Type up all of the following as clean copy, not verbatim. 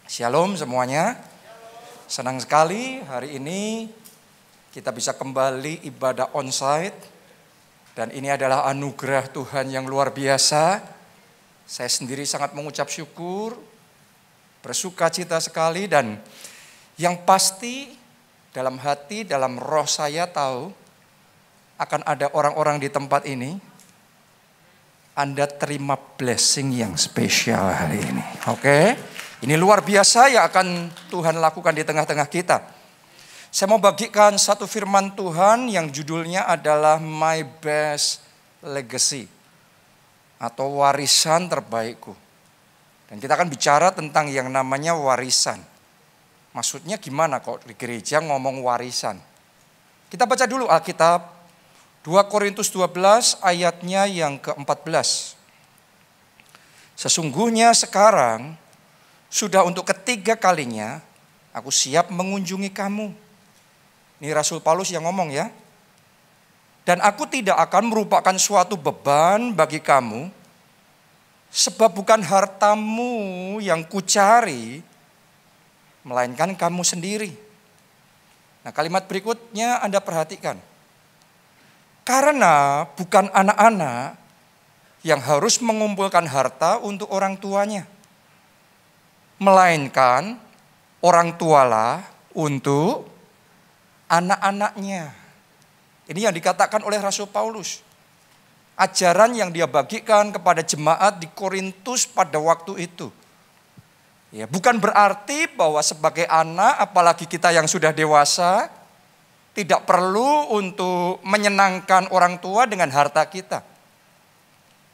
Shalom semuanya. Senang sekali hari ini kita bisa kembali ibadah onsite. Dan ini adalah anugerah Tuhan yang luar biasa. Saya sendiri sangat mengucap syukur, bersuka cita sekali. Dan yang pasti dalam hati, dalam roh saya tahu akan ada orang-orang di tempat ini. Anda terima blessing yang spesial hari ini. Oke? Ini luar biasa yang akan Tuhan lakukan di tengah-tengah kita. Saya mau bagikan satu firman Tuhan yang judulnya adalah My Best Legacy. Atau warisan terbaikku. Dan kita akan bicara tentang yang namanya warisan. Maksudnya gimana kok di gereja ngomong warisan? Kita baca dulu Alkitab. 2 Korintus 12 ayatnya yang ke-14. Sesungguhnya sekarang sudah untuk ketiga kalinya aku siap mengunjungi kamu. Ini Rasul Paulus yang ngomong ya. Dan aku tidak akan merupakan suatu beban bagi kamu. Sebab bukan hartamu yang kucari, melainkan kamu sendiri. Nah, kalimat berikutnya Anda perhatikan. Karena bukan anak-anak yang harus mengumpulkan harta untuk orang tuanya. Melainkan orang tualah untuk anak-anaknya. Ini yang dikatakan oleh Rasul Paulus. Ajaran yang dia bagikan kepada jemaat di Korintus pada waktu itu. Ya, bukan berarti bahwa sebagai anak, apalagi kita yang sudah dewasa, tidak perlu untuk menyenangkan orang tua dengan harta kita.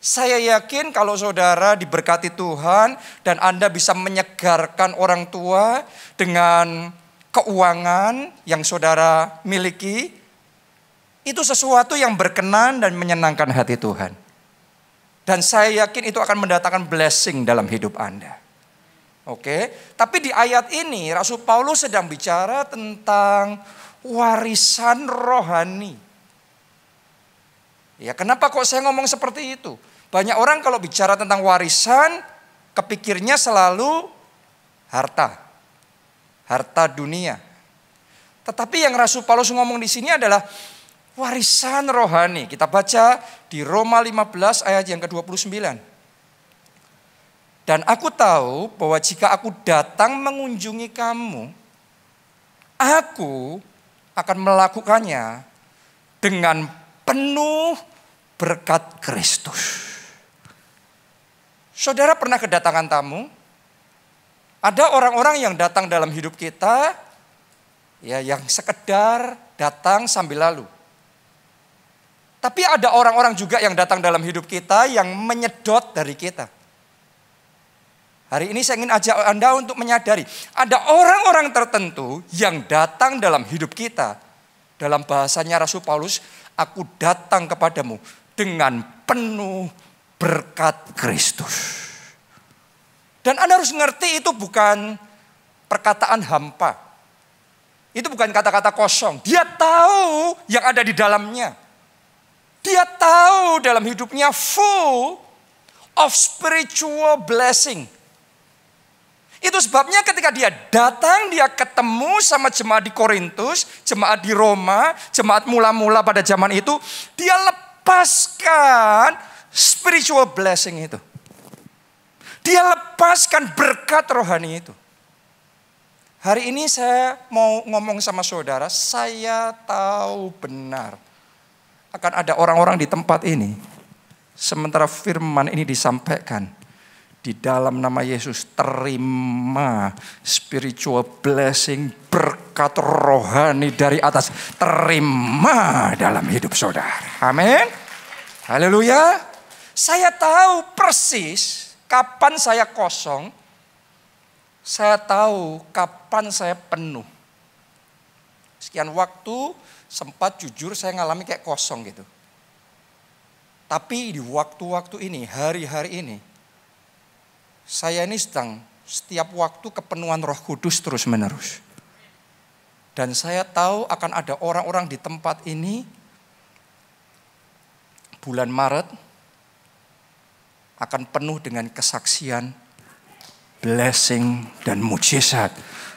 Saya yakin kalau saudara diberkati Tuhan dan Anda bisa menyegarkan orang tua dengan keuangan yang saudara miliki, itu sesuatu yang berkenan dan menyenangkan hati Tuhan. Dan saya yakin itu akan mendatangkan blessing dalam hidup Anda. Oke, tapi di ayat ini Rasul Paulus sedang bicara tentang warisan rohani. Ya, kenapa kok saya ngomong seperti itu? Banyak orang kalau bicara tentang warisan, kepikirnya selalu harta. Harta dunia. Tetapi yang Rasul Paulus ngomong di sini adalah warisan rohani. Kita baca di Roma 15 ayat yang ke-29. Dan aku tahu bahwa jika aku datang mengunjungi kamu, aku akan melakukannya dengan penuh berkat Kristus. Saudara pernah kedatangan tamu? Ada orang-orang yang datang dalam hidup kita, ya, yang sekedar datang sambil lalu. Tapi ada orang-orang juga yang datang dalam hidup kita yang menyedot dari kita. Hari ini saya ingin ajak Anda untuk menyadari, ada orang-orang tertentu yang datang dalam hidup kita. Dalam bahasanya Rasul Paulus, aku datang kepadamu dengan penuh berkat Kristus. Dan Anda harus ngerti itu bukan perkataan hampa. Itu bukan kata-kata kosong. Dia tahu yang ada di dalamnya. Dia tahu dalam hidupnya full of spiritual blessing. Itu sebabnya ketika dia datang, dia ketemu sama jemaat di Korintus, jemaat di Roma, jemaat mula-mula pada zaman itu, dia lepaskan spiritual blessing itu. Dia lepaskan berkat rohani itu. Hari ini saya mau ngomong sama saudara, saya tahu benar akan ada orang-orang di tempat ini. Sementara firman ini disampaikan, di dalam nama Yesus terima spiritual blessing, berkat rohani dari atas. Terima dalam hidup saudara. Amin. Haleluya. Saya tahu persis kapan saya kosong. Saya tahu kapan saya penuh. Sekian waktu sempat jujur saya ngalami kayak kosong gitu. Tapi di waktu-waktu ini, hari-hari ini, saya ini sedang setiap waktu kepenuhan Roh Kudus terus menerus. Dan saya tahu akan ada orang-orang di tempat ini bulan Maret akan penuh dengan kesaksian blessing dan mujizat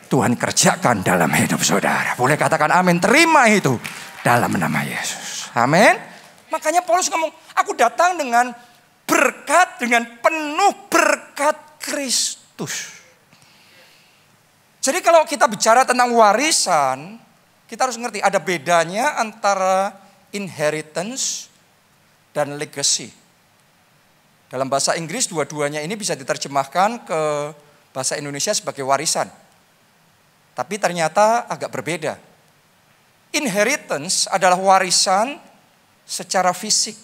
Tuhan kerjakan dalam hidup saudara. Boleh katakan amin, terima itu dalam nama Yesus. Amin. Makanya Paulus ngomong, aku datang dengan berkat, dengan penuh berkat Kristus. Jadi kalau kita bicara tentang warisan, kita harus ngerti ada bedanya antara inheritance dan legacy. Dalam bahasa Inggris dua-duanya ini bisa diterjemahkan ke bahasa Indonesia sebagai warisan. Tapi ternyata agak berbeda. Inheritance adalah warisan secara fisik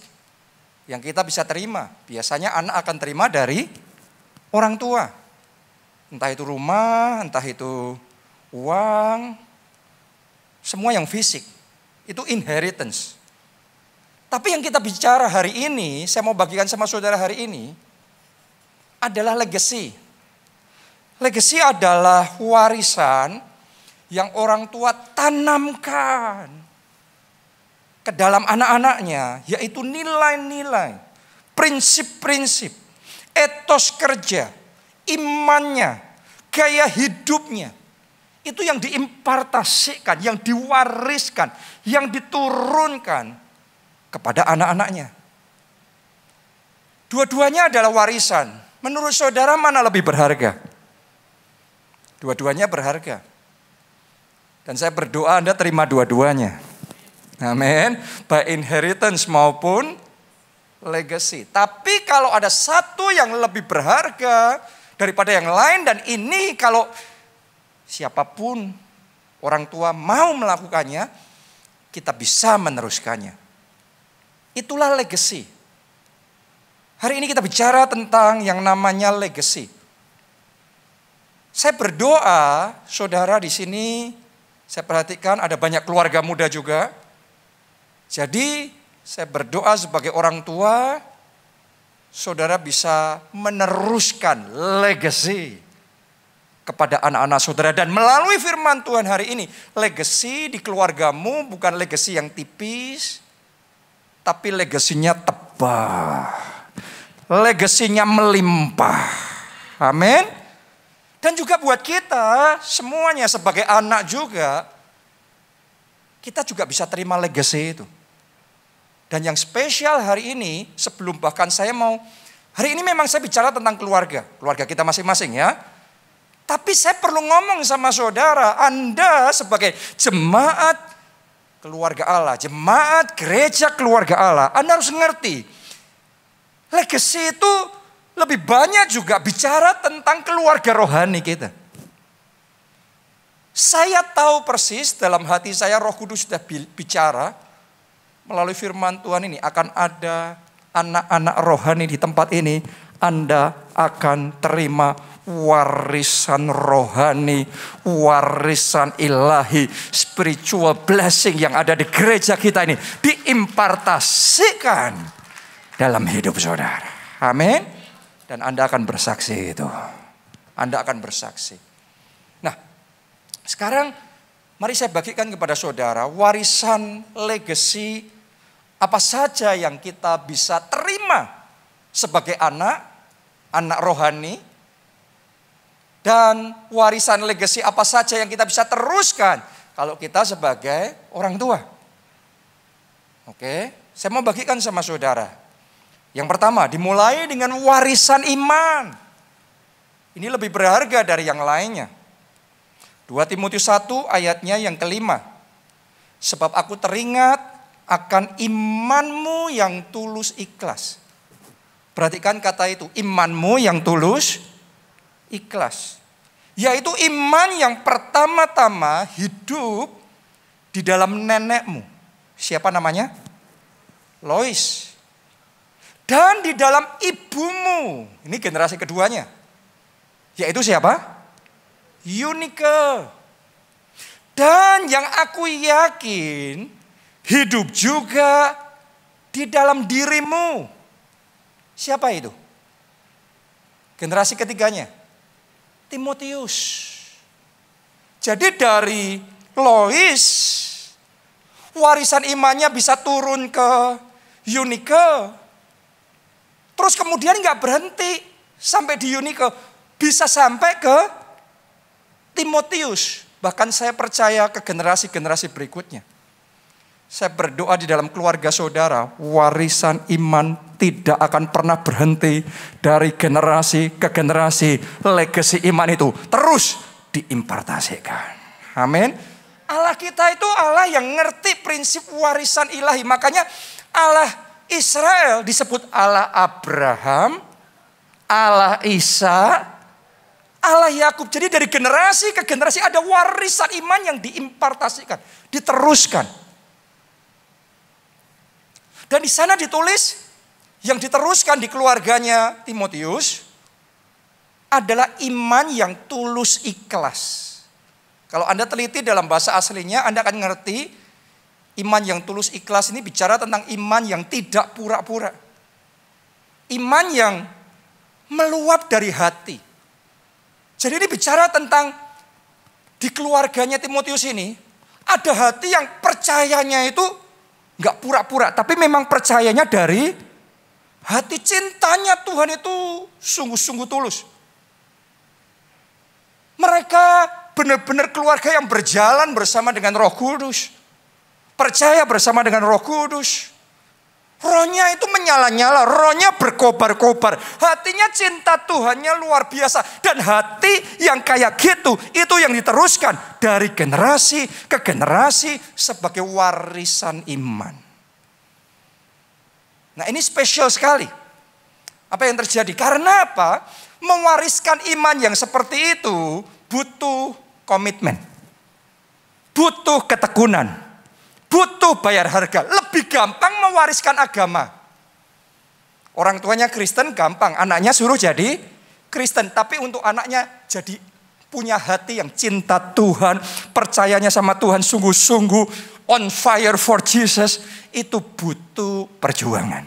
yang kita bisa terima. Biasanya anak akan terima dari orang tua. Entah itu rumah, entah itu uang, semua yang fisik. Itu inheritance. Tapi yang kita bicara hari ini, saya mau bagikan sama saudara hari ini, adalah legacy. Legacy adalah warisan yang orang tua tanamkan ke dalam anak-anaknya, yaitu nilai-nilai, prinsip-prinsip, etos kerja, imannya, gaya hidupnya. Itu yang diimpartasikan, yang diwariskan, yang diturunkan kepada anak-anaknya. Dua-duanya adalah warisan. Menurut saudara mana lebih berharga? Dua-duanya berharga. Dan saya berdoa Anda terima dua-duanya. Amin. Baik inheritance maupun legacy. Tapi kalau ada satu yang lebih berharga daripada yang lain, dan ini kalau siapapun orang tua mau melakukannya, kita bisa meneruskannya. Itulah legacy. Hari ini kita bicara tentang yang namanya legacy. Saya berdoa, saudara di sini, saya perhatikan ada banyak keluarga muda juga. Jadi saya berdoa sebagai orang tua, saudara bisa meneruskan legacy kepada anak-anak saudara. Dan melalui firman Tuhan hari ini, legacy di keluargamu bukan legacy yang tipis, tapi legasinya tebal. Legasinya melimpah. Amin. Dan juga buat kita semuanya sebagai anak juga, kita juga bisa terima legacy itu. Dan yang spesial hari ini, sebelum bahkan saya mau, hari ini memang saya bicara tentang keluarga kita masing-masing ya. Tapi saya perlu ngomong sama saudara, Anda sebagai jemaat keluarga Allah, jemaat gereja keluarga Allah, Anda harus ngerti, legacy itu lebih banyak juga bicara tentang keluarga rohani kita. Saya tahu persis dalam hati saya Roh Kudus sudah bicara melalui firman Tuhan ini akan ada anak-anak rohani di tempat ini. Anda akan terima warisan rohani, warisan ilahi, spiritual blessing yang ada di gereja kita ini diimpartasikan dalam hidup saudara. Amin. Dan Anda akan bersaksi itu. Anda akan bersaksi. Nah, sekarang mari saya bagikan kepada saudara warisan legacy apa saja yang kita bisa terima sebagai anak rohani, dan warisan legacy apa saja yang kita bisa teruskan kalau kita sebagai orang tua. Oke, saya mau bagikan sama saudara. Yang pertama, dimulai dengan warisan iman. Ini lebih berharga dari yang lainnya. 2 Timotius 1 ayatnya yang kelima. Sebab aku teringat akan imanmu yang tulus ikhlas. Perhatikan kata itu, imanmu yang tulus ikhlas. Yaitu iman yang pertama-tama hidup di dalam nenekmu. Siapa namanya? Lois. Dan di dalam ibumu. Ini generasi keduanya. Yaitu siapa? Eunike. Dan yang aku yakin hidup juga di dalam dirimu. Siapa itu? Generasi ketiganya. Timotius. Jadi dari Lois, warisan imannya bisa turun ke Eunike. Terus kemudian gak berhenti sampai di Eunike. bisa sampai ke Timotius. Bahkan saya percaya ke generasi-generasi berikutnya. Saya berdoa di dalam keluarga saudara, warisan iman tidak akan pernah berhenti dari generasi ke generasi. Legacy iman itu terus diimpartasikan. Amin. Allah kita itu Allah yang ngerti prinsip warisan ilahi. Makanya Allah Israel disebut Allah Abraham, Allah Isa, Allah Yakub. Jadi dari generasi ke generasi ada warisan iman yang diimpartasikan, diteruskan. Dan di sana ditulis yang diteruskan di keluarganya Timotius adalah iman yang tulus ikhlas. Kalau Anda teliti dalam bahasa aslinya, Anda akan ngerti iman yang tulus ikhlas ini bicara tentang iman yang tidak pura-pura. Iman yang meluap dari hati. Jadi ini bicara tentang di keluarganya Timotius ini ada hati yang percayanya itu nggak pura-pura, tapi memang percayanya dari hati. Cintanya Tuhan itu sungguh-sungguh tulus. Mereka benar-benar keluarga yang berjalan bersama dengan Roh Kudus. Percaya bersama dengan Roh Kudus. Rohnya itu menyala-nyala, rohnya berkobar-kobar. Hatinya cinta Tuhannya luar biasa. Dan hati yang kayak gitu, itu yang diteruskan dari generasi ke generasi sebagai warisan iman. Nah ini spesial sekali. Apa yang terjadi? Karena apa? Mewariskan iman yang seperti itu butuh komitmen. Butuh ketekunan. Butuh bayar harga. Lebih gampang mewariskan agama. Orang tuanya Kristen gampang. Anaknya suruh jadi Kristen. Tapi untuk anaknya jadi punya hati yang cinta Tuhan. Percayanya sama Tuhan sungguh-sungguh. On fire for Jesus. Itu butuh perjuangan.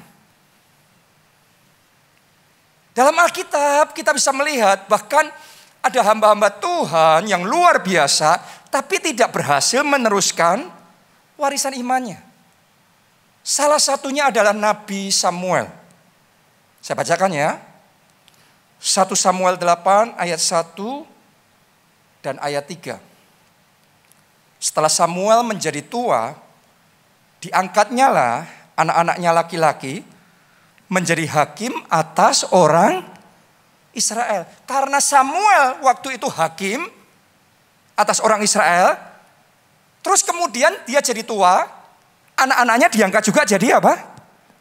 Dalam Alkitab kita bisa melihat bahkan ada hamba-hamba Tuhan yang luar biasa. Tapi tidak berhasil meneruskan warisan imannya. Salah satunya adalah Nabi Samuel. Saya bacakan ya. 1 Samuel 8 ayat 1 dan ayat 3. Setelah Samuel menjadi tua, diangkatnya lah anak-anaknya laki-laki menjadi hakim atas orang Israel. Karena Samuel waktu itu hakim atas orang Israel, terus kemudian dia jadi tua, anak-anaknya diangkat juga jadi apa?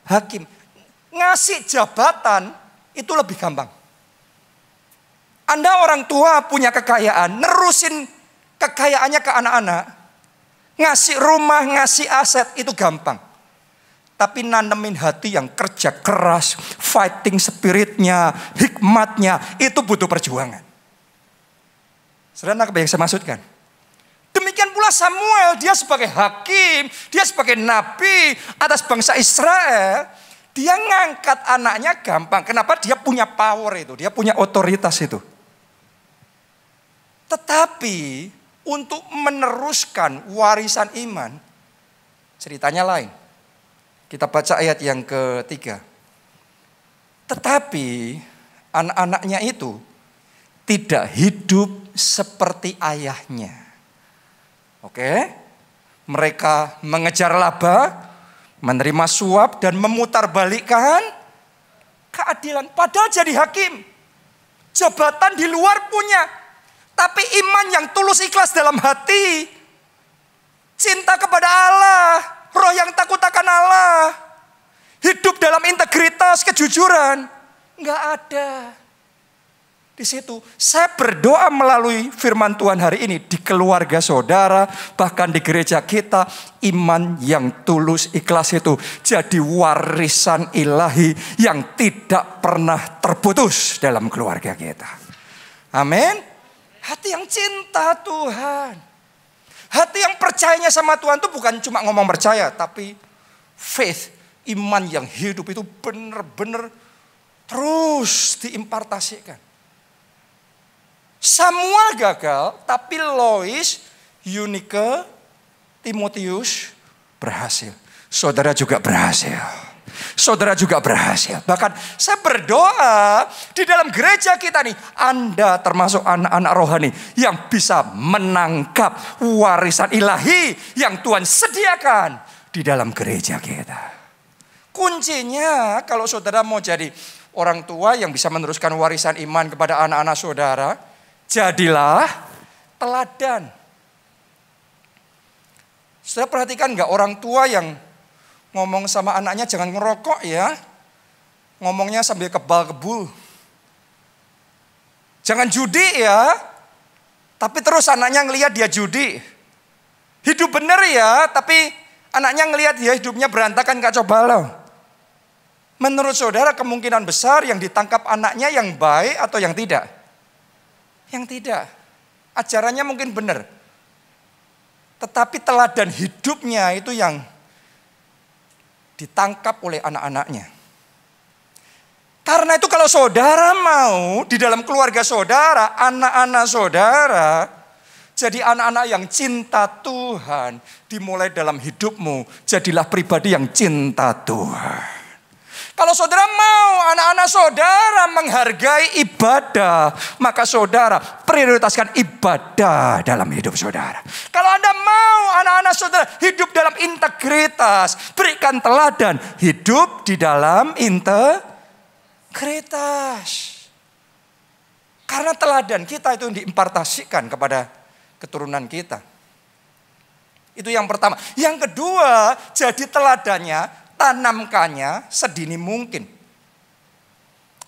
Hakim. Ngasih jabatan itu lebih gampang. Anda orang tua punya kekayaan, nerusin kekayaannya ke anak-anak. Ngasih rumah, ngasih aset itu gampang. Tapi nanemin hati yang kerja keras, fighting spiritnya, hikmatnya, itu butuh perjuangan. Saudara, apa yang saya maksudkan? Demikian pula Samuel, dia sebagai hakim, dia sebagai nabi atas bangsa Israel, dia ngangkat anaknya gampang. Kenapa? Dia punya power itu, dia punya otoritas itu. Tetapi untuk meneruskan warisan iman, ceritanya lain. Kita baca ayat yang ketiga. Tetapi anak-anaknya itu tidak hidup seperti ayahnya. Oke, mereka mengejar laba, menerima suap dan memutarbalikkan keadilan. Padahal jadi hakim, jabatan di luar punya, tapi iman yang tulus ikhlas dalam hati, cinta kepada Allah, roh yang takut akan Allah, hidup dalam integritas, kejujuran, nggak ada. Di situ saya berdoa melalui firman Tuhan hari ini di keluarga saudara, bahkan di gereja kita, iman yang tulus ikhlas itu jadi warisan ilahi yang tidak pernah terputus dalam keluarga kita. Amin. Hati yang cinta Tuhan, hati yang percayanya sama Tuhan itu bukan cuma ngomong percaya, tapi faith, iman yang hidup itu benar-benar terus diimpartasikan. Samuel gagal, tapi Lois, Eunike, Timotius berhasil. Saudara juga berhasil. saudara juga berhasil. Bahkan saya berdoa di dalam gereja kita nih, Anda termasuk anak-anak rohani yang bisa menangkap warisan ilahi yang Tuhan sediakan di dalam gereja kita. Kuncinya kalau saudara mau jadi orang tua yang bisa meneruskan warisan iman kepada anak-anak saudara, jadilah teladan. Saudara perhatikan nggak orang tua yang ngomong sama anaknya jangan ngerokok ya. Ngomongnya sambil kebal-kebul. Jangan judi ya. Tapi terus anaknya ngelihat dia judi. Hidup bener ya, tapi anaknya ngelihat dia hidupnya berantakan kacau balau. Menurut saudara kemungkinan besar yang ditangkap anaknya yang baik atau yang tidak? Yang tidak. Ajarannya mungkin benar. Tetapi teladan hidupnya itu yang ditangkap oleh anak-anaknya. Karena itu kalau saudara mau di dalam keluarga saudara, anak-anak saudara jadi anak-anak yang cinta Tuhan, dimulai dalam hidupmu, jadilah pribadi yang cinta Tuhan. Kalau saudara mau anak-anak saudara menghargai ibadah, maka saudara prioritaskan ibadah dalam hidup saudara. Kalau Anda mau anak-anak saudara hidup dalam integritas, berikan teladan hidup di dalam integritas. Karena teladan kita itu diimpartasikan kepada keturunan kita. Itu yang pertama. Yang kedua, jadi teladannya, tanamkannya sedini mungkin.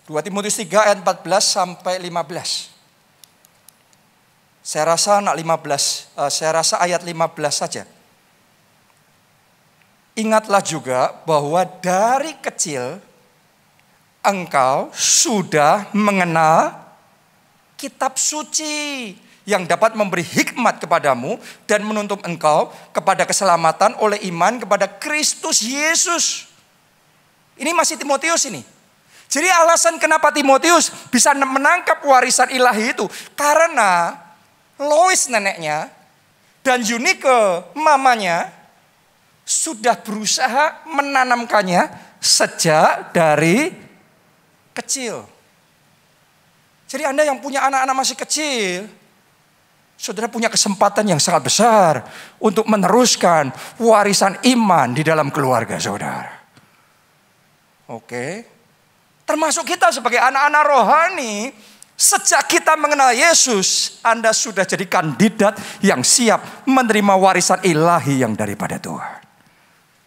2 Timotius 3 ayat 14 sampai 15. Saya rasa ayat 15 saja. Ingatlah juga bahwa dari kecil engkau sudah mengenal kitab suci yang dapat memberi hikmat kepadamu dan menuntun engkau kepada keselamatan oleh iman kepada Kristus Yesus. Ini masih Timotius ini. Jadi alasan kenapa Timotius bisa menangkap warisan ilahi itu, karena Lois neneknya dan Eunike mamanya sudah berusaha menanamkannya sejak dari kecil. Jadi Anda yang punya anak-anak masih kecil, saudara punya kesempatan yang sangat besar untuk meneruskan warisan iman di dalam keluarga saudara. Oke. Termasuk kita sebagai anak-anak rohani, sejak kita mengenal Yesus, Anda sudah jadi kandidat yang siap menerima warisan ilahi yang daripada Tuhan.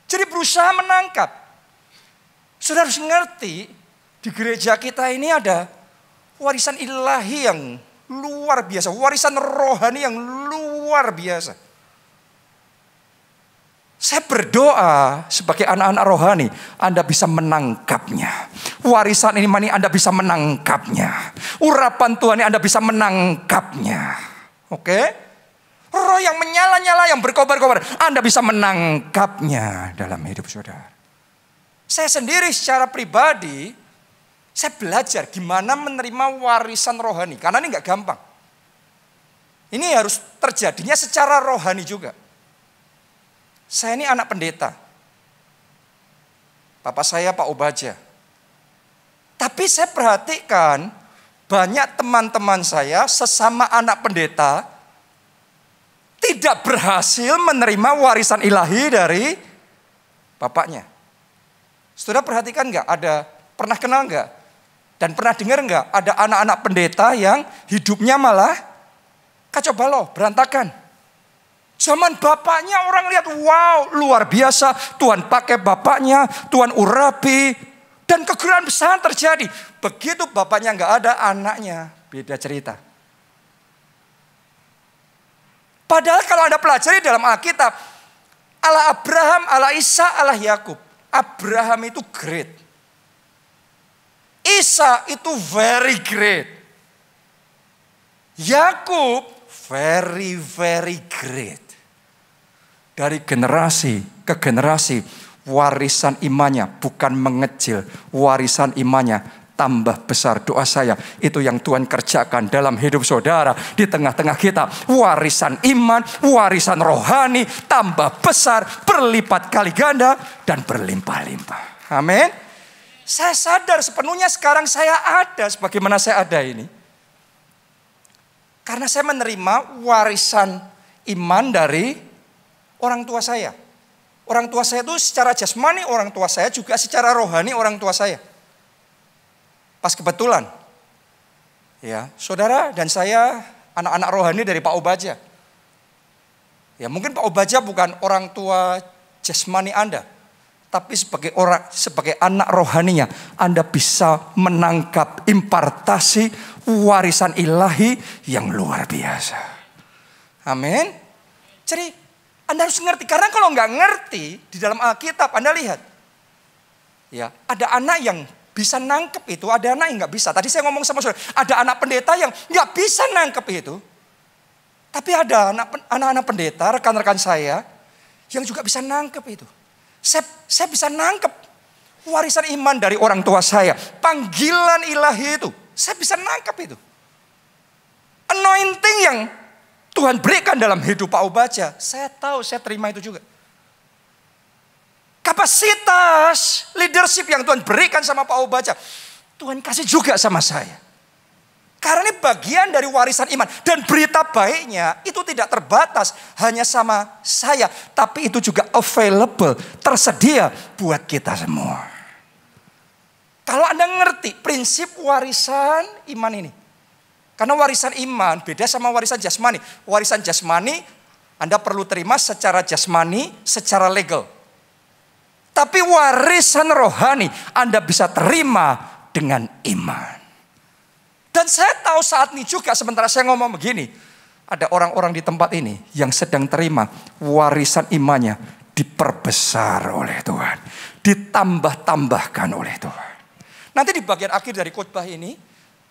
Jadi berusaha menangkap. Saudara harus ngerti, di gereja kita ini ada warisan ilahi yang luar biasa, warisan rohani yang luar biasa. Saya berdoa sebagai anak-anak rohani, Anda bisa menangkapnya. Warisan ini Anda bisa menangkapnya. Urapan Tuhan ini Anda bisa menangkapnya. Oke? Roh yang menyala-nyala, yang berkobar-kobar, Anda bisa menangkapnya dalam hidup saudara. Saya sendiri secara pribadi, saya belajar gimana menerima warisan rohani. Karena ini gak gampang. Ini harus terjadinya secara rohani juga. Saya ini anak pendeta. Bapak saya Pak Obaja. Tapi saya perhatikan banyak teman-teman saya sesama anak pendeta tidak berhasil menerima warisan ilahi dari bapaknya. Saudara perhatikan gak? Pernah kenal gak? Dan pernah dengar gak? Ada anak-anak pendeta yang hidupnya malah kacau balau, berantakan. Zaman bapaknya orang lihat, wow luar biasa. Tuhan pakai bapaknya, Tuhan urapi. Dan kegerahan besar terjadi. Begitu bapaknya gak ada, anaknya beda cerita. Padahal kalau Anda pelajari dalam Alkitab, Allah Abraham, Allah Ishak, Allah Yakub. Abraham itu great. Ishak itu very great. Yakub very very great. Dari generasi ke generasi warisan imannya bukan mengecil, warisan imannya tambah besar. Doa saya itu yang Tuhan kerjakan dalam hidup saudara di tengah-tengah kita. Warisan iman, warisan rohani tambah besar, berlipat kali ganda dan berlimpah-limpah. Amin. Saya sadar sepenuhnya sekarang saya ada sebagaimana saya ada ini. Karena saya menerima warisan iman dari orang tua saya. Orang tua saya itu secara jasmani orang tua saya, juga secara rohani orang tua saya. Pas kebetulan, ya, saudara dan saya anak-anak rohani dari Pak Obaja. Ya, mungkin Pak Obaja bukan orang tua jasmani Anda, tapi sebagai anak rohaninya, Anda bisa menangkap impartasi warisan ilahi yang luar biasa. Amin. Jadi Anda harus ngerti, karena kalau nggak ngerti di dalam Alkitab, Anda lihat, ya, ada anak yang bisa nangkep itu, ada anak yang nggak bisa. Tadi saya ngomong sama saudara, ada anak pendeta yang nggak bisa nangkep itu, tapi ada anak-anak pendeta, rekan-rekan saya, yang juga bisa nangkep itu. Saya bisa nangkep warisan iman dari orang tua saya, panggilan ilahi itu, saya bisa nangkep itu. Anointing yang Tuhan berikan dalam hidup Pak Obaja, saya tahu, saya terima itu juga. Kapasitas leadership yang Tuhan berikan sama Pak Obaja, Tuhan kasih juga sama saya. Karena ini bagian dari warisan iman. Dan berita baiknya itu tidak terbatas hanya sama saya, tapi itu juga available, tersedia buat kita semua. Kalau Anda ngerti prinsip warisan iman ini. Karena warisan iman beda sama warisan jasmani. Warisan jasmani Anda perlu terima secara jasmani, secara legal. Tapi warisan rohani Anda bisa terima dengan iman. Dan saya tahu saat ini juga sementara saya ngomong begini, ada orang-orang di tempat ini yang sedang terima warisan imannya diperbesar oleh Tuhan. Ditambah-tambahkan oleh Tuhan. Nanti di bagian akhir dari khotbah ini,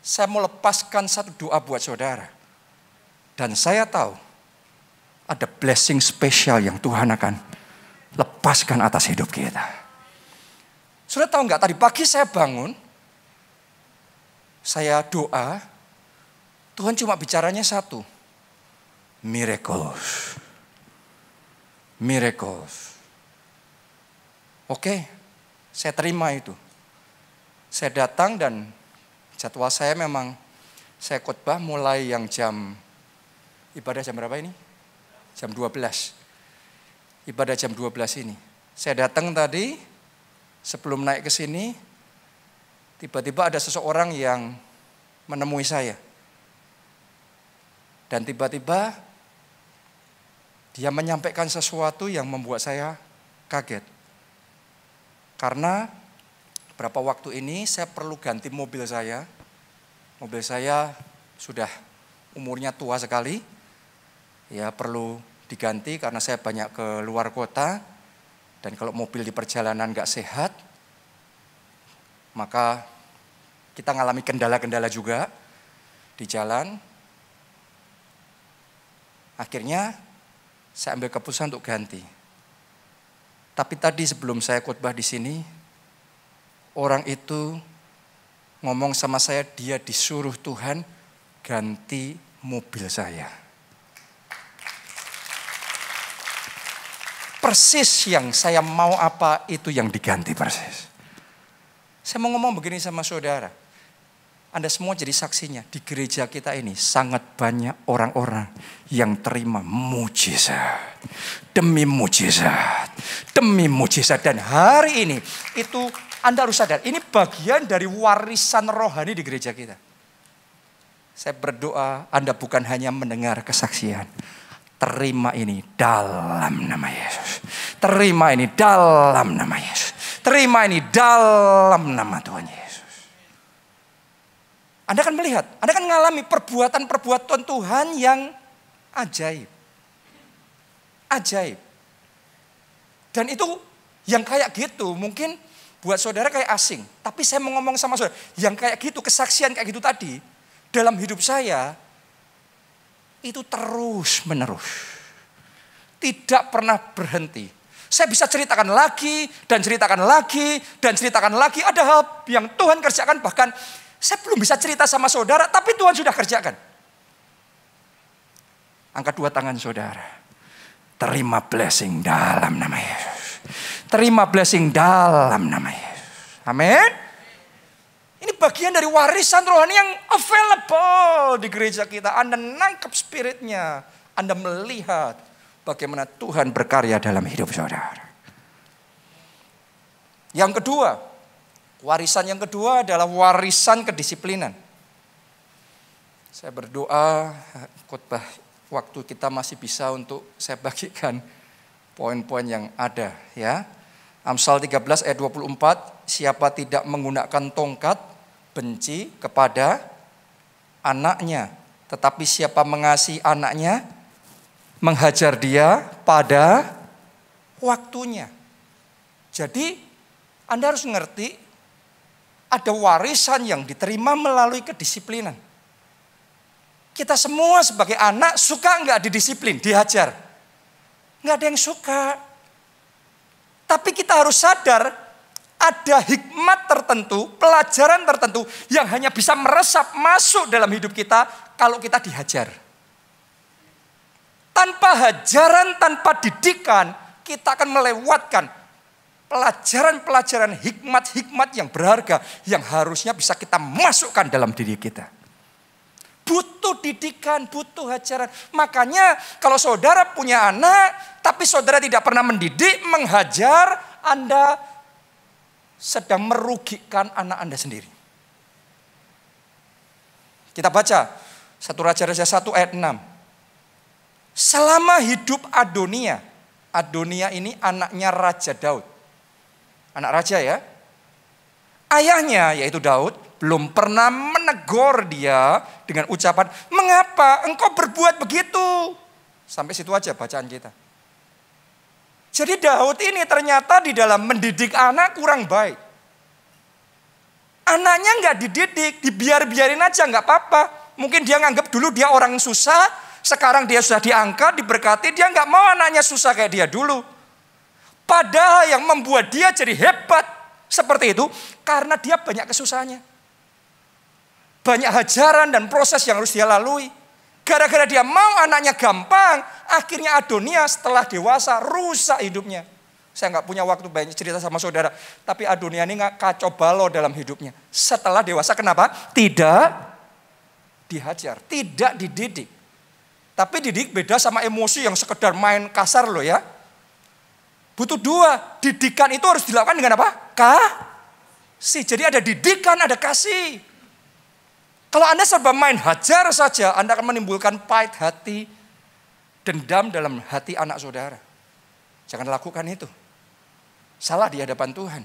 saya mau lepaskan satu doa buat saudara. Dan saya tahu ada blessing spesial yang Tuhan akan lepaskan atas hidup kita. Sudah tahu nggak, tadi pagi saya bangun, saya doa, Tuhan cuma bicaranya satu. Miracles. Miracles. Oke, saya terima itu. Saya datang dan jadwal saya memang, saya khotbah mulai yang ibadah jam berapa ini? Jam 12. Ibadah jam 12 ini. Saya datang tadi, sebelum naik ke sini, tiba-tiba ada seseorang yang menemui saya. Dan tiba-tiba dia menyampaikan sesuatu yang membuat saya kaget. Karena berapa waktu ini saya perlu ganti mobil saya. Mobil saya sudah umurnya tua sekali. Ya, perlu diganti karena saya banyak ke luar kota. Dan kalau mobil di perjalanan gak sehat, maka kita ngalami kendala-kendala juga di jalan. Akhirnya saya ambil keputusan untuk ganti. Tapi tadi sebelum saya khotbah di sini, orang itu ngomong sama saya, dia disuruh Tuhan ganti mobil saya. Persis yang saya mau apa itu yang diganti persis. Saya mau ngomong begini sama saudara. Anda semua jadi saksinya. Di gereja kita ini sangat banyak orang-orang yang terima mujizat. Demi mujizat. Demi mujizat. Dan hari ini itu Anda harus sadar. Ini bagian dari warisan rohani di gereja kita. Saya berdoa Anda bukan hanya mendengar kesaksian. Terima ini dalam nama Yesus. Terima ini dalam nama Yesus. Terima ini dalam nama Tuhan Yesus. Anda akan melihat, Anda akan mengalami perbuatan-perbuatan Tuhan yang ajaib. Ajaib. Dan itu yang kayak gitu mungkin buat saudara kayak asing. Tapi saya mau ngomong sama saudara, yang kayak gitu, kesaksian kayak gitu tadi, dalam hidup saya, itu terus menerus. Tidak pernah berhenti. Saya bisa ceritakan lagi, dan ceritakan lagi, dan ceritakan lagi. Ada hal yang Tuhan kerjakan, bahkan saya belum bisa cerita sama saudara, tapi Tuhan sudah kerjakan. Angkat dua tangan saudara. Terima blessing dalam nama Yesus. Terima blessing dalam nama Yesus. Amin. Ini bagian dari warisan rohani yang available di gereja kita. Anda nangkep spiritnya. Anda melihat bagaimana Tuhan berkarya dalam hidup saudara. Yang kedua, warisan yang kedua adalah warisan kedisiplinan. Saya berdoa khotbah waktu kita masih bisa untuk saya bagikan poin-poin yang ada ya. Amsal 13 ayat 24, siapa tidak menggunakan tongkat benci kepada anaknya, tetapi siapa mengasihi anaknya menghajar dia pada waktunya. Jadi Anda harus mengerti ada warisan yang diterima melalui kedisiplinan. Kita semua sebagai anak suka nggak didisiplin, dihajar? Nggak ada yang suka. Tapi kita harus sadar ada hikmat tertentu, pelajaran tertentu yang hanya bisa meresap masuk dalam hidup kita kalau kita dihajar. Tanpa hajaran, tanpa didikan, kita akan melewatkan pelajaran-pelajaran hikmat-hikmat yang berharga yang harusnya bisa kita masukkan dalam diri kita. Butuh didikan, butuh hajaran. Makanya kalau saudara punya anak, tapi saudara tidak pernah mendidik, menghajar, Anda sedang merugikan anak Anda sendiri. Kita baca 1 Raja-Raja 1 ayat 6. Selama hidup Adonia, Adonia ini anaknya Raja Daud. Anak raja ya. Ayahnya yaitu Daud belum pernah menegur dia dengan ucapan, mengapa engkau berbuat begitu? Sampai situ aja bacaan kita. Jadi Daud ini ternyata di dalam mendidik anak kurang baik. Anaknya nggak dididik, dibiarin aja nggak apa-apa. Mungkin dia nganggap dulu dia orang susah, sekarang dia sudah diangkat, diberkati, dia nggak mau anaknya susah kayak dia dulu. Padahal yang membuat dia jadi hebat seperti itu karena dia banyak kesusahannya. Banyak hajaran dan proses yang harus dia lalui. Gara-gara dia mau anaknya gampang, akhirnya Adonia setelah dewasa rusak hidupnya. Saya nggak punya waktu banyak cerita sama saudara, tapi Adonia ini nggak kacau balau dalam hidupnya. Setelah dewasa kenapa? Tidak dihajar, tidak dididik. Tapi didik beda sama emosi yang sekedar main kasar loh ya. Butuh dua, didikan itu harus dilakukan dengan apa? Kasih. Jadi ada didikan, ada kasih. Kalau Anda serba main hajar saja, Anda akan menimbulkan pahit hati, dendam dalam hati anak saudara. Jangan lakukan itu. Salah di hadapan Tuhan.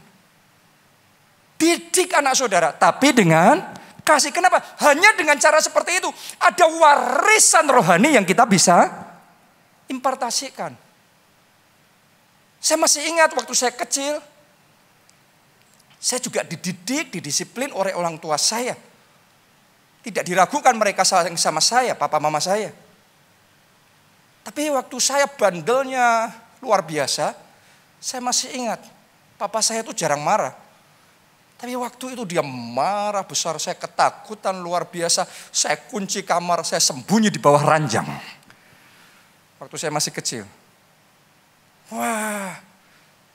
Didik anak saudara, tapi dengan kasih. Kenapa? Hanya dengan cara seperti itu. Ada warisan rohani yang kita bisa impartasikan. Saya masih ingat waktu saya kecil, saya juga dididik, didisiplin oleh orang tua saya. Tidak diragukan mereka sayang sama saya, papa mama saya. Tapi waktu saya bandelnya luar biasa, saya masih ingat, papa saya itu jarang marah. Tapi waktu itu dia marah besar, saya ketakutan luar biasa. Saya kunci kamar, saya sembunyi di bawah ranjang. Waktu saya masih kecil. Wah,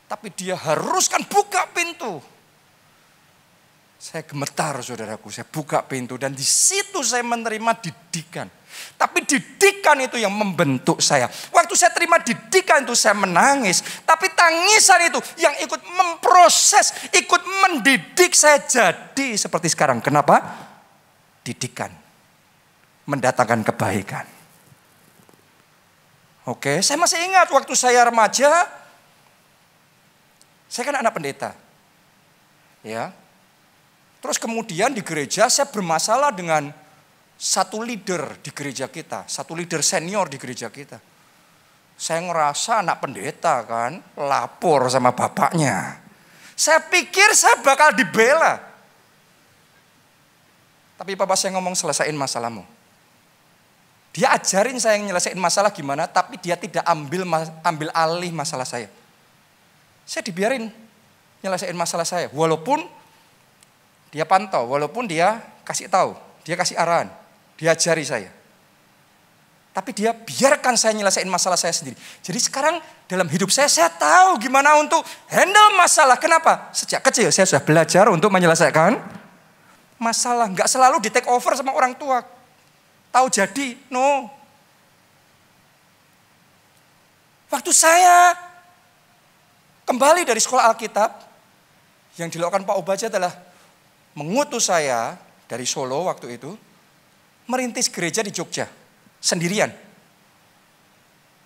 tapi dia haruskan buka pintu. Saya gemetar saudaraku, saya buka pintu dan di situ saya menerima didikan. Tapi didikan itu yang membentuk saya. Waktu saya terima didikan itu saya menangis. Tapi tangisan itu yang ikut memproses, ikut mendidik saya jadi seperti sekarang. Kenapa? Didikan. Mendatangkan kebaikan. Oke, saya masih ingat waktu saya remaja, saya kan anak pendeta. Ya. Terus kemudian di gereja saya bermasalah dengan satu leader di gereja kita, satu leader senior di gereja kita. Saya ngerasa anak pendeta kan, lapor sama bapaknya. Saya pikir saya bakal dibela. Tapi papa saya ngomong, selesaiin masalahmu. Dia ajarin saya nyelesain masalah gimana, tapi dia tidak ambil alih masalah saya. Saya dibiarin nyelesain masalah saya, walaupun dia pantau, walaupun dia kasih tahu, dia kasih arahan, dia ajari saya. Tapi dia biarkan saya nyelesain masalah saya sendiri. Jadi sekarang dalam hidup saya tahu gimana untuk handle masalah. Kenapa? Sejak kecil saya sudah belajar untuk menyelesaikan masalah. Nggak selalu di take over sama orang tua. Tahu jadi, no. Waktu saya kembali dari sekolah Alkitab, yang dilakukan Pak Obaja adalah mengutus saya dari Solo waktu itu, merintis gereja di Jogja. Sendirian.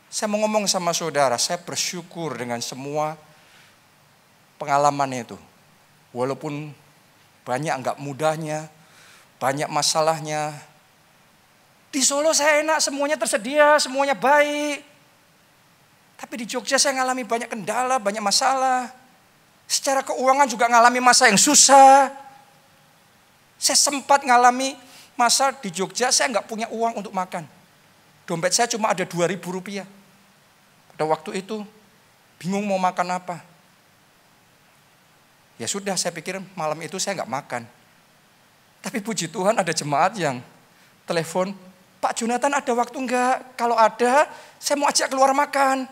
Saya mau ngomong sama saudara, saya bersyukur dengan semua pengalaman itu. Walaupun banyak enggak mudahnya, banyak masalahnya. Di Solo saya enak, semuanya tersedia, semuanya baik. Tapi di Jogja saya ngalami banyak kendala, banyak masalah. Secara keuangan juga ngalami masa yang susah. Saya sempat ngalami masa di Jogja saya enggak punya uang untuk makan. Dompet saya cuma ada 2.000 rupiah. Pada waktu itu bingung mau makan apa. Ya sudah, saya pikir malam itu saya nggak makan. Tapi puji Tuhan ada jemaat yang telepon, Pak Jonathan ada waktu enggak? Kalau ada, saya mau ajak keluar makan.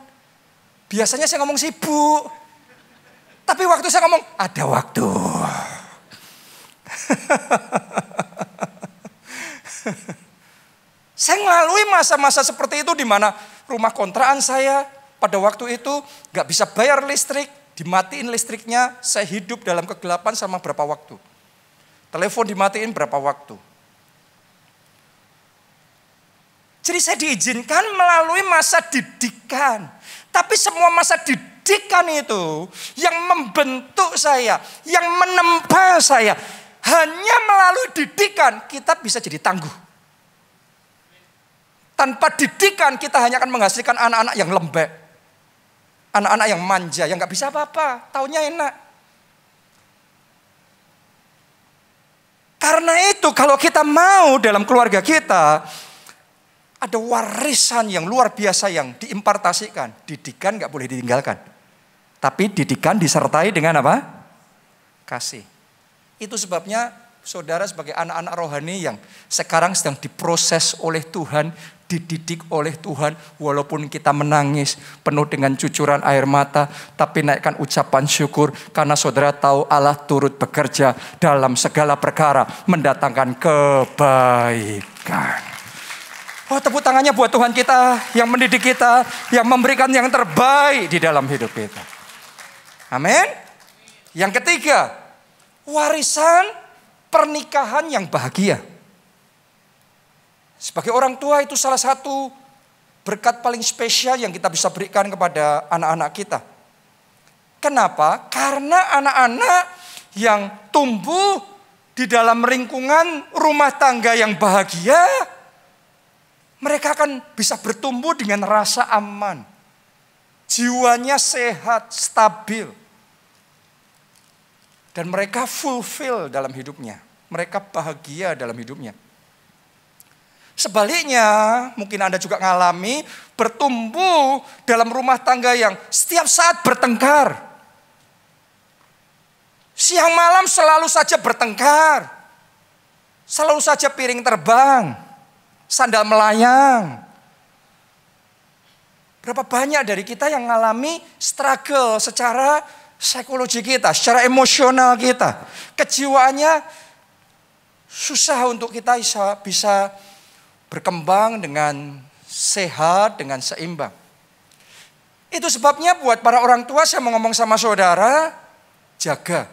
Biasanya saya ngomong sibuk. Tapi waktu saya ngomong, ada waktu. Saya melalui masa-masa seperti itu di mana rumah kontrakan saya pada waktu itu nggak bisa bayar listrik, dimatiin listriknya, saya hidup dalam kegelapan selama berapa waktu. Telepon dimatiin berapa waktu. Jadi saya diizinkan melalui masa didikan. Tapi semua masa didikan itu yang membentuk saya, yang menempa saya, hanya melalui didikan kita bisa jadi tangguh. Tanpa didikan kita hanya akan menghasilkan anak-anak yang lembek. Anak-anak yang manja, yang gak bisa apa-apa. Taunya enak. Karena itu kalau kita mau dalam keluarga kita, ada warisan yang luar biasa yang diimpartasikan. Didikan gak boleh ditinggalkan. Tapi didikan disertai dengan apa? Kasih. Itu sebabnya saudara sebagai anak-anak rohani yang sekarang sedang diproses oleh Tuhan, dididik oleh Tuhan, walaupun kita menangis penuh dengan cucuran air mata, tapi naikkan ucapan syukur karena saudara tahu Allah turut bekerja dalam segala perkara mendatangkan kebaikan. Oh, tepuk tangannya buat Tuhan kita yang mendidik kita, yang memberikan yang terbaik di dalam hidup kita. Amin. Yang ketiga, warisan pernikahan yang bahagia. Sebagai orang tua itu salah satu berkat paling spesial yang kita bisa berikan kepada anak-anak kita. Kenapa? Karena anak-anak yang tumbuh di dalam lingkungan rumah tangga yang bahagia, mereka akan bisa bertumbuh dengan rasa aman. Jiwanya sehat, stabil. Dan mereka fulfill dalam hidupnya. Mereka bahagia dalam hidupnya. Sebaliknya, mungkin Anda juga mengalami bertumbuh dalam rumah tangga yang setiap saat bertengkar. Siang malam selalu saja bertengkar. Selalu saja piring terbang, sandal melayang. Berapa banyak dari kita yang mengalami struggle secara psikologi kita, secara emosional kita. Kejiwaannya susah untuk kita bisa berkembang dengan sehat, dengan seimbang. Itu sebabnya buat para orang tua saya mau ngomong sama saudara, jaga.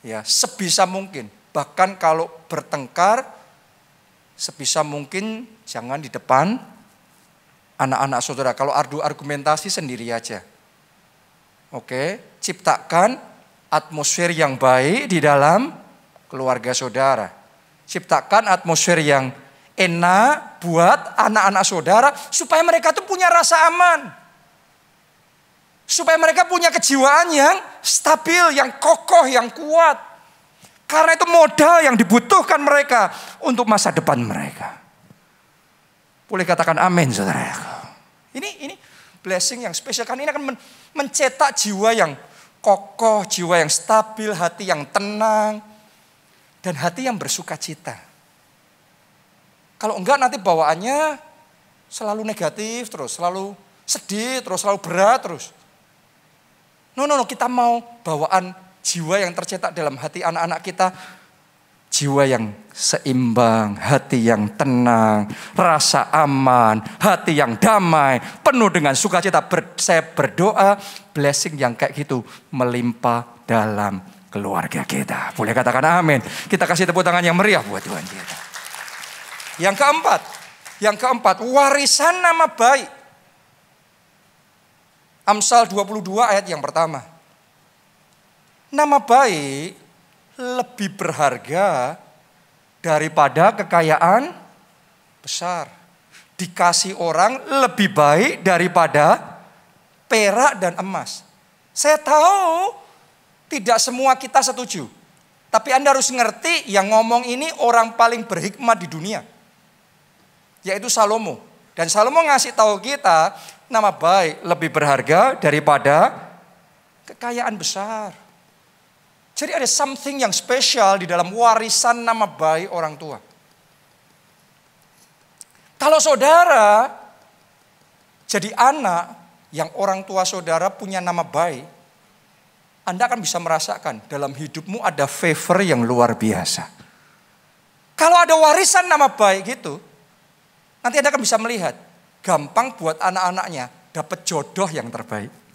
Ya, sebisa mungkin. Bahkan kalau bertengkar, sebisa mungkin jangan di depan anak-anak saudara. Kalau adu argumentasi sendiri aja. Oke, ciptakan atmosfer yang baik di dalam keluarga saudara. Ciptakan atmosfer yang enak buat anak-anak saudara supaya mereka tuh punya rasa aman. Supaya mereka punya kejiwaan yang stabil, yang kokoh, yang kuat. Karena itu modal yang dibutuhkan mereka untuk masa depan mereka. Boleh katakan amin, saudara. Ini blessing yang spesial. Karena ini akan mencetak jiwa yang kokoh, jiwa yang stabil, hati yang tenang, dan hati yang bersuka cita. Kalau enggak nanti bawaannya selalu negatif terus, selalu sedih terus, selalu berat terus. No, kita mau bawaan jiwa yang tercetak dalam hati anak-anak kita. Jiwa yang seimbang, hati yang tenang, rasa aman, hati yang damai, penuh dengan sukacita. Saya berdoa, blessing yang kayak gitu melimpah dalam keluarga kita. Boleh katakan amin. Kita kasih tepuk tangan yang meriah buat Tuhan kita. Yang keempat, warisan nama baik. Amsal 22 ayat yang pertama. Nama baik lebih berharga daripada kekayaan besar. Dikasih orang lebih baik daripada perak dan emas. Saya tahu tidak semua kita setuju. Tapi Anda harus ngerti yang ngomong ini orang paling berhikmat di dunia. Yaitu Salomo. Dan Salomo ngasih tahu kita nama baik lebih berharga daripada kekayaan besar. Jadi ada something yang spesial di dalam warisan nama baik orang tua. Kalau saudara jadi anak yang orang tua saudara punya nama baik, Anda akan bisa merasakan dalam hidupmu ada favor yang luar biasa. Kalau ada warisan nama baik gitu, nanti Anda akan bisa melihat gampang buat anak-anaknya dapat jodoh yang terbaik.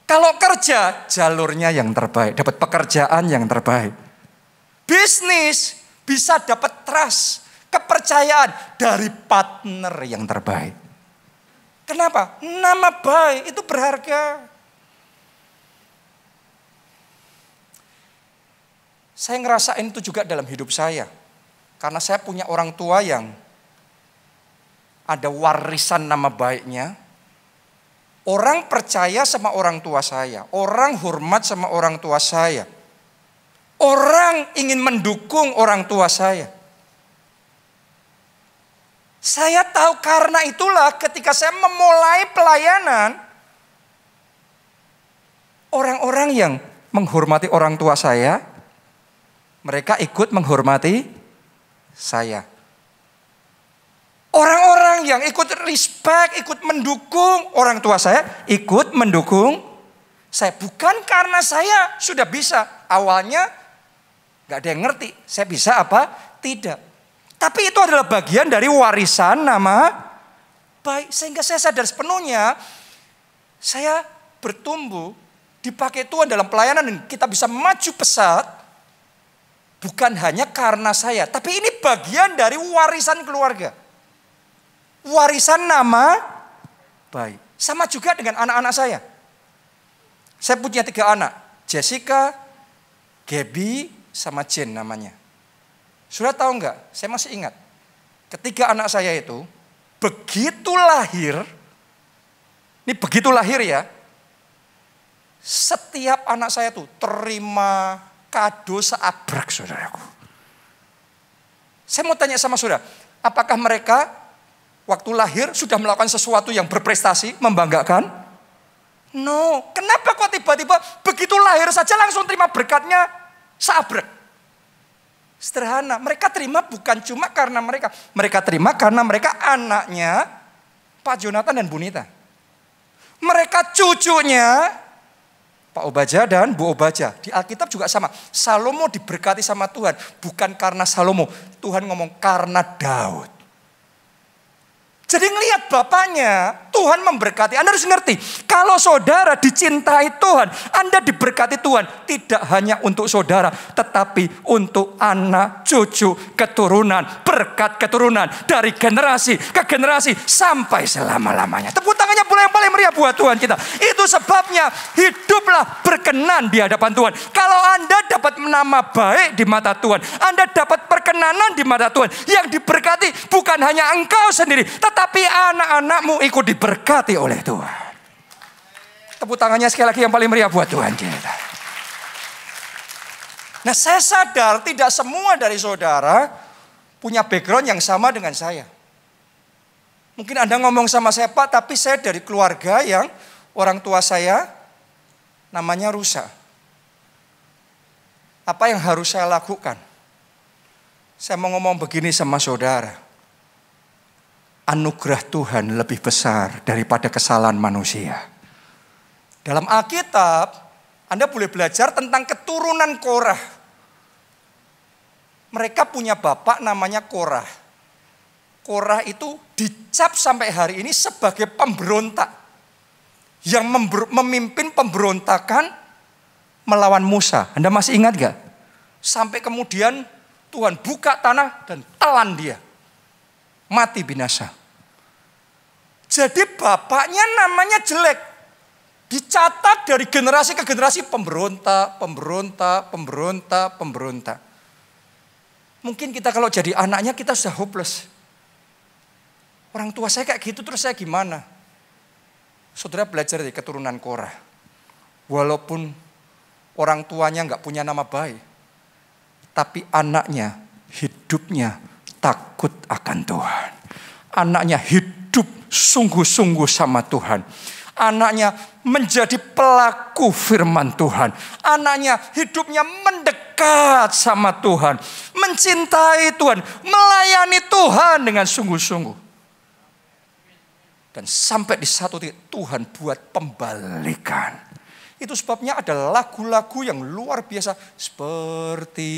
Kalau kerja, jalurnya yang terbaik, dapat pekerjaan yang terbaik. Bisnis bisa dapat trust, kepercayaan dari partner yang terbaik. Kenapa? Nama baik itu berharga. Saya ngerasain itu juga dalam hidup saya. Karena saya punya orang tua yang ada warisan nama baiknya. Orang percaya sama orang tua saya. Orang hormat sama orang tua saya. Orang ingin mendukung orang tua saya. Saya tahu karena itulah ketika saya memulai pelayanan. Orang-orang yang menghormati orang tua saya. Mereka ikut menghormati saya. Orang-orang yang ikut respect, ikut mendukung orang tua saya, ikut mendukung saya. Bukan karena saya sudah bisa. Awalnya gak ada yang ngerti, saya bisa apa? Tidak. Tapi itu adalah bagian dari warisan nama baik. Sehingga saya sadar sepenuhnya, saya bertumbuh, dipakai Tuhan dalam pelayanan dan kita bisa maju pesat. Bukan hanya karena saya, tapi ini bagian dari warisan keluarga. Warisan nama baik. Sama juga dengan anak-anak saya. Saya punya 3 anak. Jessica, Gaby, sama Jen namanya. Sudah tahu enggak? Saya masih ingat. Ketiga anak saya itu, begitu lahir. Ini begitu lahir ya. Setiap anak saya tuh terima kado seabrek saudaraku. Saya mau tanya sama saudara. Apakah mereka waktu lahir sudah melakukan sesuatu yang berprestasi, membanggakan? No. Kenapa kok tiba-tiba begitu lahir saja langsung terima berkatnya seabrek? Sederhana. Mereka terima bukan cuma karena mereka. Mereka terima karena mereka anaknya Pak Jonathan dan Bu Nita. Mereka cucunya Pak Obaja dan Bu Obaja. Di Alkitab juga sama. Salomo diberkati sama Tuhan. Bukan karena Salomo. Tuhan ngomong karena Daud. Jadi ngelihat bapaknya, Tuhan memberkati. Anda harus ngerti, kalau saudara dicintai Tuhan, Anda diberkati Tuhan. Tidak hanya untuk saudara, tetapi untuk anak, cucu, keturunan, berkat keturunan. Dari generasi ke generasi sampai selama-lamanya. Tepuk tangannya pula yang paling meriah buat Tuhan kita. Itu sebabnya hiduplah berkenan di hadapan Tuhan. Kalau Anda dapat nama baik di mata Tuhan, Anda dapat perkenanan di mata Tuhan. Yang diberkati bukan hanya engkau sendiri, tapi anak-anakmu ikut diberkati oleh Tuhan. Tepuk tangannya sekali lagi yang paling meriah buat Tuhan kita. Nah, saya sadar tidak semua dari saudara punya background yang sama dengan saya. Mungkin Anda ngomong sama saya, Pak, tapi saya dari keluarga yang orang tua saya namanya rusak. Apa yang harus saya lakukan? Saya mau ngomong begini sama saudara. anugerah Tuhan lebih besar daripada kesalahan manusia. Dalam Alkitab, Anda boleh belajar tentang keturunan Korah. Mereka punya bapak namanya Korah. Korah itu dicap sampai hari ini sebagai pemberontak. Yang memimpin pemberontakan melawan Musa. Anda masih ingat gak? Sampai kemudian Tuhan buka tanah dan telan dia. Mati binasa. Jadi bapaknya namanya jelek. Dicatat dari generasi ke generasi pemberontak. Mungkin kita kalau jadi anaknya kita sudah hopeless. Orang tua saya kayak gitu terus saya gimana? Saudara belajar dari keturunan Korah. Walaupun orang tuanya nggak punya nama baik. Tapi anaknya hidupnya takut akan Tuhan. Anaknya hidup sungguh-sungguh sama Tuhan. Anaknya menjadi pelaku firman Tuhan. Anaknya hidupnya mendekat sama Tuhan. Mencintai Tuhan. Melayani Tuhan dengan sungguh-sungguh. Dan sampai di satu titik Tuhan buat pembalikan. Itu sebabnya ada lagu-lagu yang luar biasa. Seperti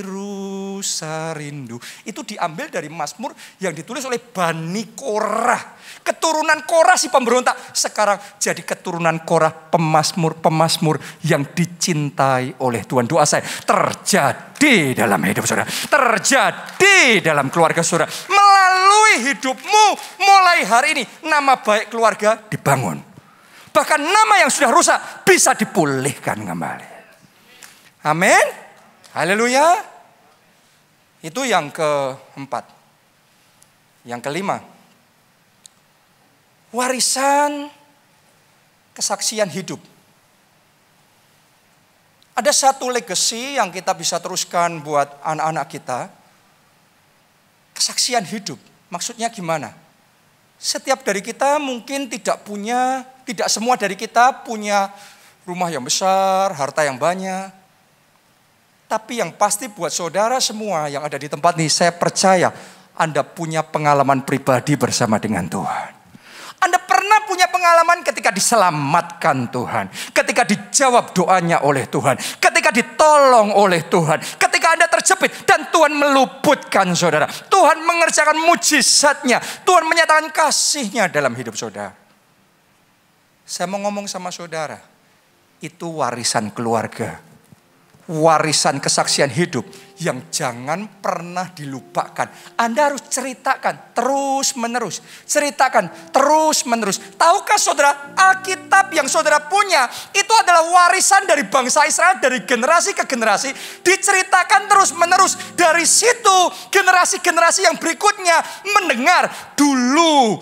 rusa rindu. Itu diambil dari Mazmur yang ditulis oleh Bani Korah. Keturunan Korah si pemberontak. Sekarang jadi keturunan Korah pemazmur yang dicintai oleh Tuhan. Doa saya terjadi dalam hidup saudara. Terjadi dalam keluarga saudara. Melalui hidupmu mulai hari ini nama baik keluarga dibangun. Bahkan nama yang sudah rusak bisa dipulihkan kembali. Amin. Haleluya. Itu yang keempat. Yang kelima. Warisan kesaksian hidup. Ada satu legacy yang kita bisa teruskan buat anak-anak kita. Kesaksian hidup. Maksudnya gimana? Setiap dari kita mungkin tidak semua dari kita punya rumah yang besar, harta yang banyak. Tapi yang pasti buat saudara semua yang ada di tempat ini, saya percaya Anda punya pengalaman pribadi bersama dengan Tuhan. Anda pernah punya pengalaman ketika diselamatkan Tuhan. Ketika dijawab doanya oleh Tuhan. Ketika ditolong oleh Tuhan. Ketika Anda terjepit dan Tuhan meluputkan saudara. Tuhan mengerjakan mujizatnya. Tuhan menyatakan kasih-Nya dalam hidup saudara. Saya mau ngomong sama saudara. Itu warisan keluarga. Warisan kesaksian hidup yang jangan pernah dilupakan. Anda harus ceritakan terus menerus. Ceritakan terus menerus. Tahukah saudara, Alkitab yang saudara punya itu adalah warisan dari bangsa Israel dari generasi ke generasi. Diceritakan terus menerus. Dari situ generasi-generasi yang berikutnya mendengar dulu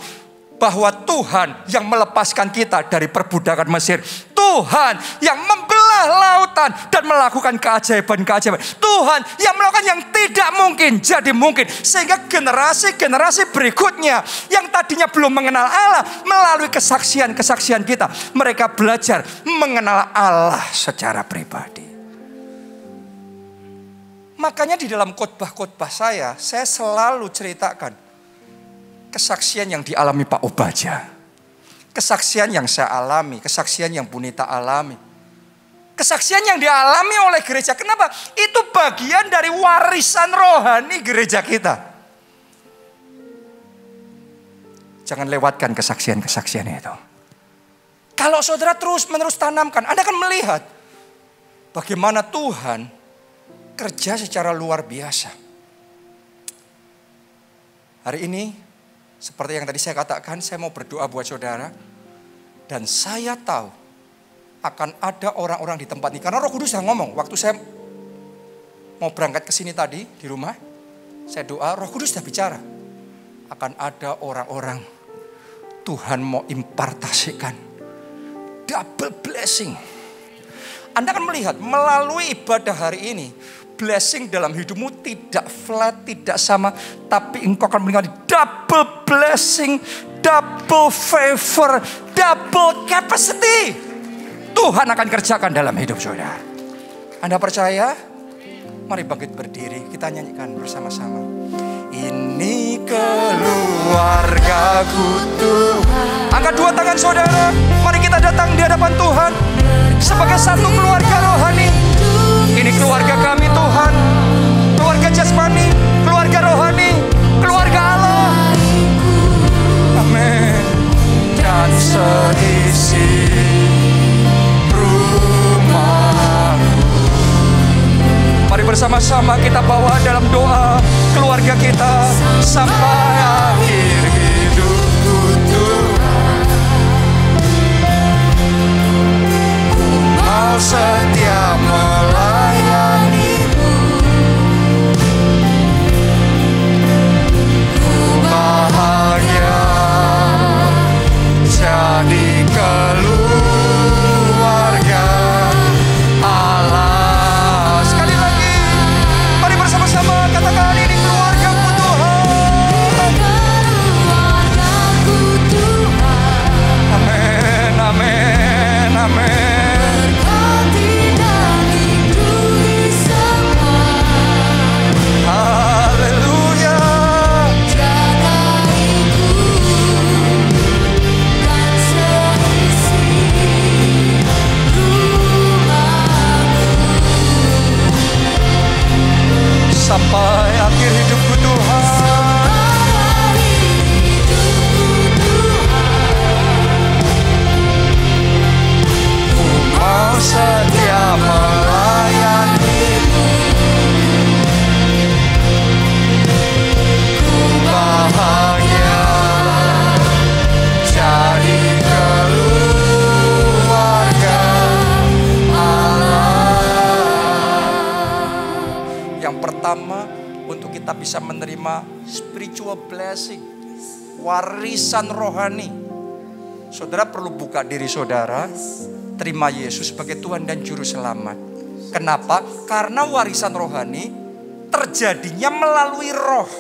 bahwa Tuhan yang melepaskan kita dari perbudakan Mesir. Tuhan yang membelah lautan dan melakukan keajaiban-keajaiban. Tuhan yang melakukan yang tidak mungkin jadi mungkin. Sehingga generasi-generasi berikutnya yang tadinya belum mengenal Allah, melalui kesaksian-kesaksian kita, mereka belajar mengenal Allah secara pribadi. Makanya di dalam khotbah-khotbah saya selalu ceritakan kesaksian yang dialami Pak Obaja. Kesaksian yang saya alami, kesaksian yang Bunita alami. Kesaksian yang dialami oleh gereja. Kenapa? Itu bagian dari warisan rohani gereja kita. Jangan lewatkan kesaksian-kesaksian itu. Kalau saudara terus-menerus tanamkan, Anda akan melihat bagaimana Tuhan kerja secara luar biasa. Hari ini, seperti yang tadi saya katakan, saya mau berdoa buat saudara. Dan saya tahu akan ada orang-orang di tempat ini. Karena Roh Kudus sudah ngomong. Waktu saya mau berangkat ke sini tadi di rumah, saya doa, Roh Kudus sudah bicara. Akan ada orang-orang Tuhan mau impartasikan double blessing. Anda akan melihat melalui ibadah hari ini, blessing dalam hidupmu tidak flat, tidak sama. Tapi engkau akan mengalami double blessing, double favor, double capacity. Tuhan akan kerjakan dalam hidup saudara. Anda percaya? Mari bangkit berdiri, kita nyanyikan bersama-sama. Ini keluarga aku Tuhan. Angkat dua tangan saudara, mari kita datang di hadapan Tuhan sebagai satu keluarga rohani. Ini keluarga kami Tuhan, keluarga jasmani, keluarga rohani, keluarga Allah. Amin. Dan seisi rumahku. Mari bersama-sama kita bawa dalam doa keluarga kita sampai akhir hidupku Tuhan. Ku mau setia melayani-Mu. Ku bahagia jadi keluarga Allah. Sekali lagi, mari bersama-sama katakan ini keluargaku Tuhan. Keluargaku Tuhan. Amin, amin, amin. Berkati dan lindungi semua. Haleluya. Sampai akhir hidupku Tuhan. Ku mau setia melayani-Mu. Ku bahagia jadi keluarga Allah. Yang pertama, untuk kita bisa menerima spiritual blessing, warisan rohani, saudara perlu buka diri saudara, terima Yesus sebagai Tuhan dan Juru Selamat. Kenapa? Karena warisan rohani terjadinya melalui roh.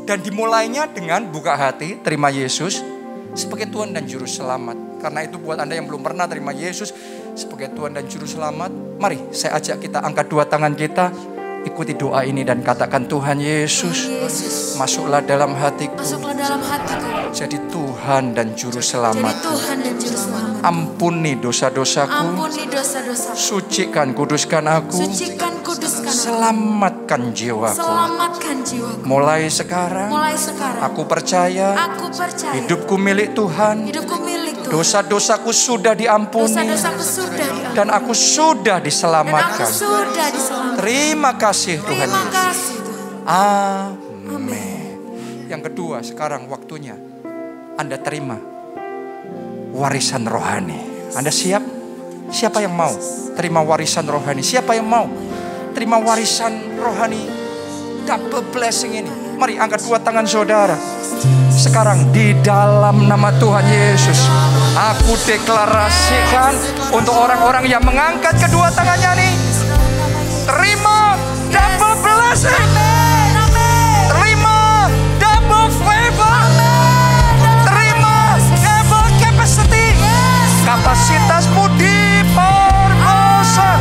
Dan dimulainya dengan buka hati, terima Yesus sebagai Tuhan dan Juru Selamat. Karena itu buat Anda yang belum pernah terima Yesus sebagai Tuhan dan Juru Selamat, mari saya ajak kita angkat dua tangan kita, ikuti doa ini dan katakan, Tuhan Yesus, masuklah dalam hatiku, jadi Tuhan dan Juru Selamat. Ampuni dosa-dosaku, sucikan, kuduskan aku, selamatkan jiwaku. Mulai sekarang, aku percaya hidupku milik Tuhan. Dosa-dosaku sudah diampuni dan aku sudah diselamatkan. Terima kasih Tuhan Yesus. Amin. Yang kedua, sekarang waktunya Anda terima warisan rohani. Anda siap? Siapa yang mau terima warisan rohani? Siapa yang mau terima warisan rohani double blessing ini? Mari angkat dua tangan saudara. Sekarang di dalam nama Tuhan Yesus, aku deklarasikan untuk orang-orang yang mengangkat kedua tangannya nih, terima double blessing, terima double favor, terima double capacity, kapasitasmu diperkosa.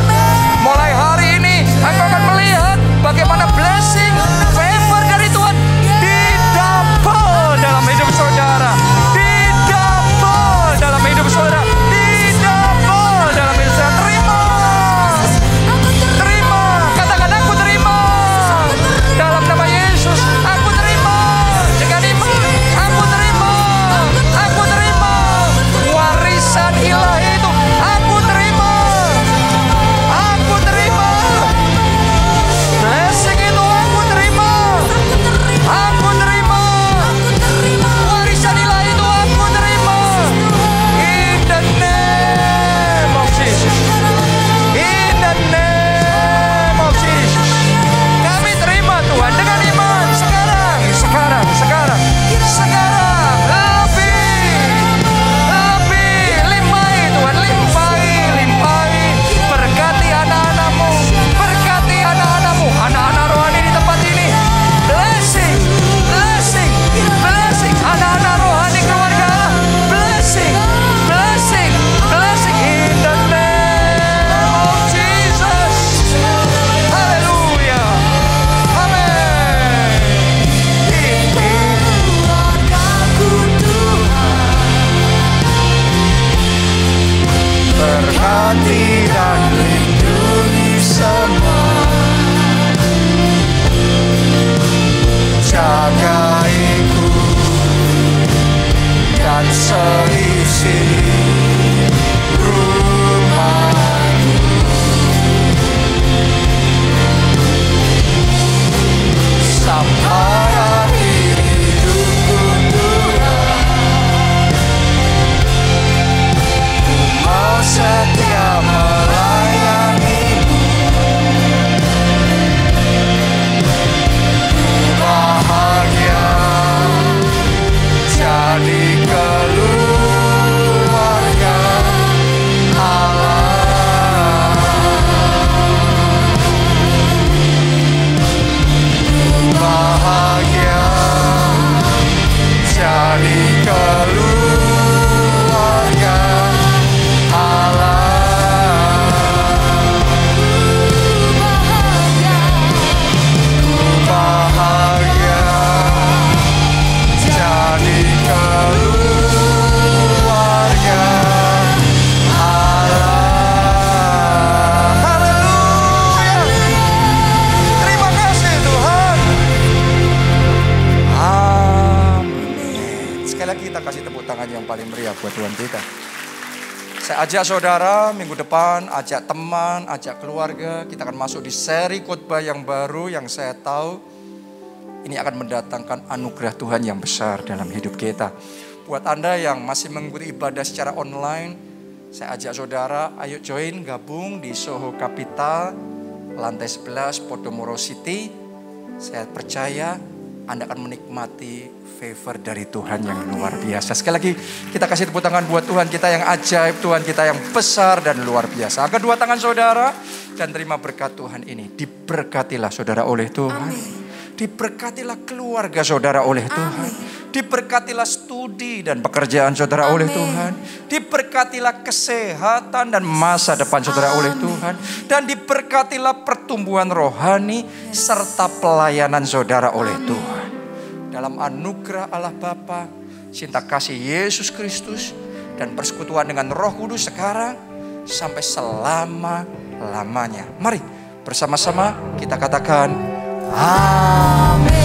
Mulai hari ini engkau akan melihat bagaimana blessing, favor dari Tuhan didouble dalam hidup saudara, didouble dalam hidup saudara, didouble dalam hidup saudara. Terima, terima, katakan aku terima, lagi kita kasih tepuk tangan yang paling meriah buat Tuhan kita. Saya ajak saudara minggu depan, ajak teman, ajak keluarga. Kita akan masuk di seri khotbah yang baru yang saya tahu ini akan mendatangkan anugerah Tuhan yang besar dalam hidup kita. Buat Anda yang masih mengikuti ibadah secara online, saya ajak saudara, ayo join, gabung di Soho Capital, lantai 11, Podomoro City. Saya percaya Anda akan menikmati favor dari Tuhan yang luar biasa. Sekali lagi kita kasih tepuk tangan buat Tuhan kita yang ajaib, Tuhan kita yang besar dan luar biasa. Angkat dua tangan saudara dan terima berkat Tuhan ini. Diberkatilah saudara oleh Tuhan. Amin. Diberkatilah keluarga saudara oleh Tuhan. Amin. Diberkatilah studi dan pekerjaan saudara oleh Tuhan. Diberkatilah kesehatan dan masa depan saudara oleh Tuhan. Dan diberkatilah pertumbuhan rohani serta pelayanan saudara oleh Tuhan. Dalam anugerah Allah Bapa, cinta kasih Yesus Kristus, dan persekutuan dengan Roh Kudus sekarang sampai selama-lamanya. Mari bersama-sama kita katakan amin.